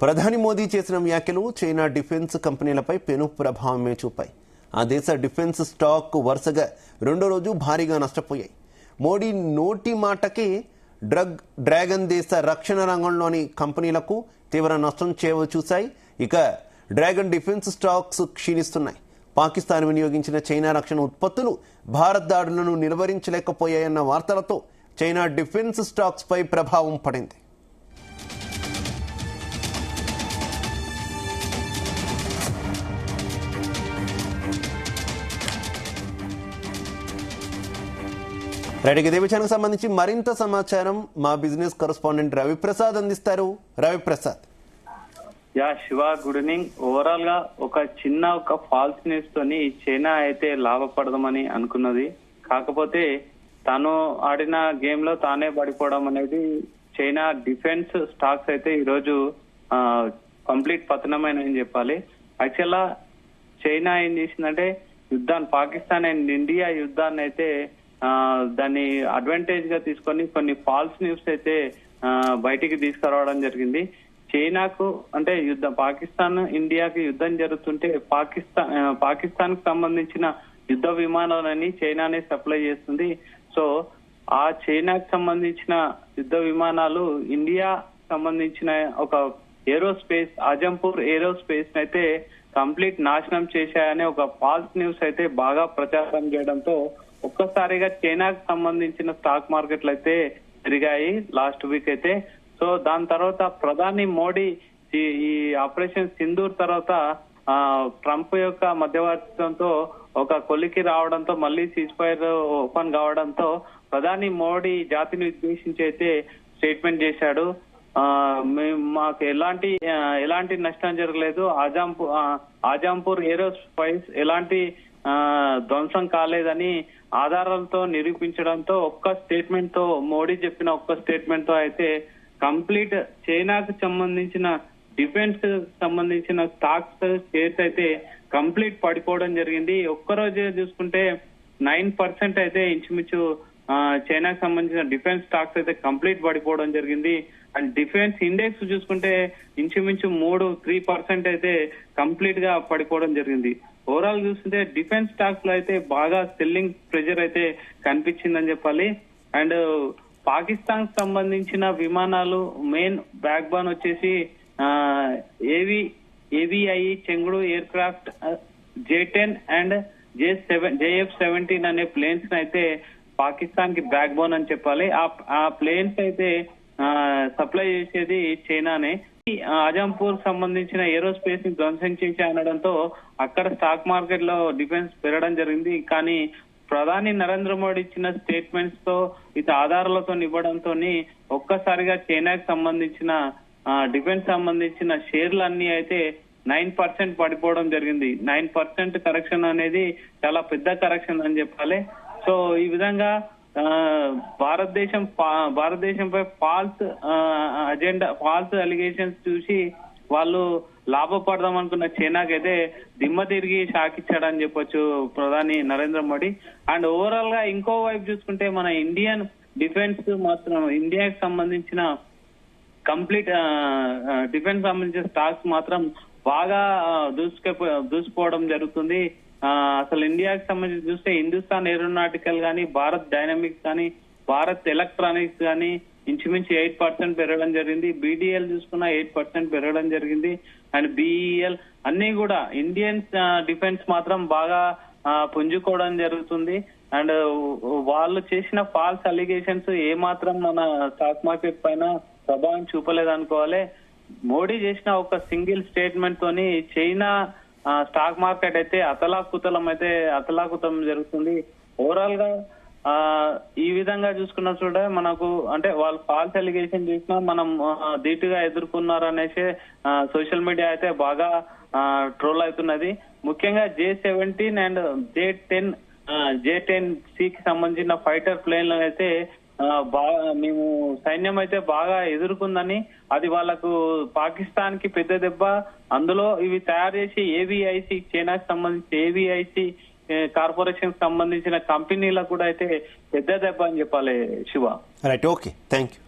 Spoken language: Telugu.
ప్రధాని మోదీ చేసిన వ్యాఖ్యలు చైనా డిఫెన్స్ కంపెనీలపై పెను ప్రభావమే చూపాయి. ఆ దేశ డిఫెన్స్ స్టాక్ వరుసగా రెండో రోజు భారీగా నష్టపోయాయి. మోడీ నోటి మాటకి డ్రాగన్ దేశ రక్షణ రంగంలోని కంపెనీలకు తీవ్ర నష్టం చూశాయి. ఇక డ్రాగన్ డిఫెన్స్ స్టాక్స్ క్షీణిస్తున్నాయి. పాకిస్తాన్ వినియోగించిన చైనా రక్షణ ఉత్పత్తులు భారత్ దాడులను నిలువరించలేకపోయాయన్న వార్తలతో చైనా డిఫెన్స్ స్టాక్స్ పై ప్రభావం పడింది. ఇదే విషయానికి సంబంధించి మరింత సమాచారం మా బిజినెస్ కరెస్పాండెంట్ రవిప్రసాద్ అందిస్తారు. Ravi Prasad. Shiva, good evening. Overall గా ఒక ఫాల్స్ న్యూస్ తోని చైనా అయితే లాభపడదామని అనుకున్నది. కాకపోతే తాను ఆడిన గేమ్ లో తానే పడిపోవడం అనేది చైనా డిఫెన్స్ స్టాక్స్ అయితే ఈ రోజు కంప్లీట్ పతనమైన చెప్పాలి. యాక్చువల్ గా చైనా ఏం చేసిందంటే యుద్ధాన్ని, పాకిస్తాన్ అండ్ ఇండియా యుద్ధాన్ని అయితే దాన్ని అడ్వాంటేజ్ గా తీసుకొని కొన్ని ఫాల్స్ న్యూస్ అయితే బయటికి తీసుకురావడం జరిగింది. చైనాకు అంటే పాకిస్తాన్ ఇండియాకి యుద్ధం జరుగుతుంటే పాకిస్తాన్ కు సంబంధించిన యుద్ధ విమానాలని చైనానే సప్లై చేస్తుంది. సో ఆ చైనాకు సంబంధించిన యుద్ధ విమానాలు ఇండియా సంబంధించిన ఒక ఏరోస్పేస్, అజంపూర్ ఏరోస్పేస్ అయితే కంప్లీట్ నాశనం చేశాయనే ఒక ఫాల్స్ న్యూస్ అయితే బాగా ప్రచారం చేయడంతో ఒక్కసారిగా చైనాకు సంబంధించిన స్టాక్ మార్కెట్లు అయితే పెరిగాయి లాస్ట్ వీక్ అయితే. సో దాని తర్వాత ప్రధాని మోడీ ఈ ఆపరేషన్ సింధూర్ తర్వాత ట్రంప్ యొక్క మధ్యవర్తిత్వంతో ఒక కొలికి రావడంతో మళ్ళీ సీజ్ ఫైర్ ఓపెన్ కావడంతో ప్రధాని మోడీ జాతిని ఉద్దేశించి అయితే స్టేట్మెంట్ చేశాడు. మాకు ఎలాంటి నష్టం జరగలేదు, ఆజంపూర్ ఏరోస్పేస్ ఎలాంటి ధ్వంసం కాలేదని ఆధారాలతో నిరూపించడంతో మోడీ చెప్పిన ఒక్క స్టేట్మెంట్ తో అయితే కంప్లీట్ చైనాకు సంబంధించిన డిఫెన్స్ సంబంధించిన స్టాక్స్ షేర్స్ అయితే కంప్లీట్ పడిపోవడం జరిగింది. ఒక్కరోజే చూసుకుంటే 9% అయితే ఇంచుమించు చైనాకు సంబంధించిన డిఫెన్స్ స్టాక్స్ అయితే కంప్లీట్ పడిపోవడం జరిగింది. అండ్ డిఫెన్స్ ఇండెక్స్ చూసుకుంటే ఇంచుమించు 3% అయితే కంప్లీట్ గా పడిపోవడం జరిగింది. ఓవరాల్ చూస్తుంటే డిఫెన్స్ స్టాక్స్ లో అయితే బాగా సెల్లింగ్ ప్రెజర్ అయితే కనిపించిందని చెప్పాలి. అండ్ పాకిస్తాన్ కు సంబంధించిన విమానాలు మెయిన్ బ్యాక్ బోన్ వచ్చేసి AVI Chengdu aircraft J-10 and JF-17 అనే ప్లేన్స్ అయితే పాకిస్తాన్ కి బ్యాక్ బోన్ అని చెప్పాలి. ఆ ప్లేన్స్ అయితే సప్లై చేసేది చైనానే. ఆజంపూర్ సంబంధించిన ఏరోస్పేస్ ని ధ్వంసం చేసి అనడంతో అక్కడ స్టాక్ మార్కెట్ లో డిఫెన్స్ పెరగడం జరిగింది. కానీ ప్రధాని నరేంద్ర మోడీ ఇచ్చిన స్టేట్మెంట్స్ తో ఆధారాలతో ఇవ్వడంతో ఒక్కసారిగా చైనాకు సంబంధించిన డిఫెన్స్ సంబంధించిన షేర్లన్నీ అయితే 9% పడిపోవడం జరిగింది. 9% కరెక్షన్ అనేది చాలా పెద్ద కరెక్షన్ అని చెప్పాలి. సో ఈ విధంగా భారతదేశంపై ఫాల్స్ అలిగేషన్స్ చూసి వాళ్ళు లాభపడదాం అనుకున్న చైనాకైతే దిమ్మ తిరిగి షాక్ ఇచ్చాడని చెప్పొచ్చు ప్రధాని నరేంద్ర మోడీ. అండ్ ఓవరాల్ గా ఇంకో వైపు చూసుకుంటే మన ఇండియన్ డిఫెన్స్ మాత్రం ఇండియాకి సంబంధించిన కంప్లీట్ డిఫెన్స్ సంబంధించిన స్టాక్స్ మాత్రం బాగా దూసుకుపోవడం జరుగుతుంది. అసలు ఇండియాకి సంబంధించి చూస్తే హిందుస్థాన్ ఏరోనాటికల్ కానీ, భారత్ డైనమిక్స్ కానీ, భారత్ ఎలక్ట్రానిక్స్ కానీ ఇంచుమించు 8% పెరగడం జరిగింది. BDL చూసుకున్న 8% పెరగడం జరిగింది. అండ్ BEL అన్ని కూడా ఇండియన్ డిఫెన్స్ మాత్రం బాగా పుంజుకోవడం జరుగుతుంది. అండ్ వాళ్ళు చేసిన ఫాల్స్ అలిగేషన్స్ ఏ మాత్రం మన స్టాక్ మార్కెట్ పైన ప్రభావం చూపలేదనుకోవాలి. మోడీ చేసిన ఒక సింగిల్ స్టేట్మెంట్ తోని చైనా స్టాక్ మార్కెట్ అయితే అతలాకుతలం జరుగుతుంది. ఓవరాల్ గా ఈ విధంగా చూసుకున్న చూడ మనకు అంటే వాళ్ళు ఫాల్స్ అలిగేషన్ చేసినా మనం ధీటుగా ఎదుర్కొన్నారనేసి సోషల్ మీడియా అయితే బాగా ట్రోల్ అవుతున్నది. ముఖ్యంగా J-17 అండ్ J-10C కి సంబంధించిన ఫైటర్ ప్లేన్లు అయితే మేము సైన్యం అయితే బాగా ఎదుర్కొందని, అది వాళ్ళకు పాకిస్తాన్ కి పెద్ద దెబ్బ. అందులో ఇవి తయారు చేసి AVIC చైనాకి సంబంధించి AVIC కార్పొరేషన్ సంబంధించిన కంపెనీలకు కూడా అయితే పెద్ద దెబ్బ అని చెప్పాలి Shiva. Right, okay, thank you.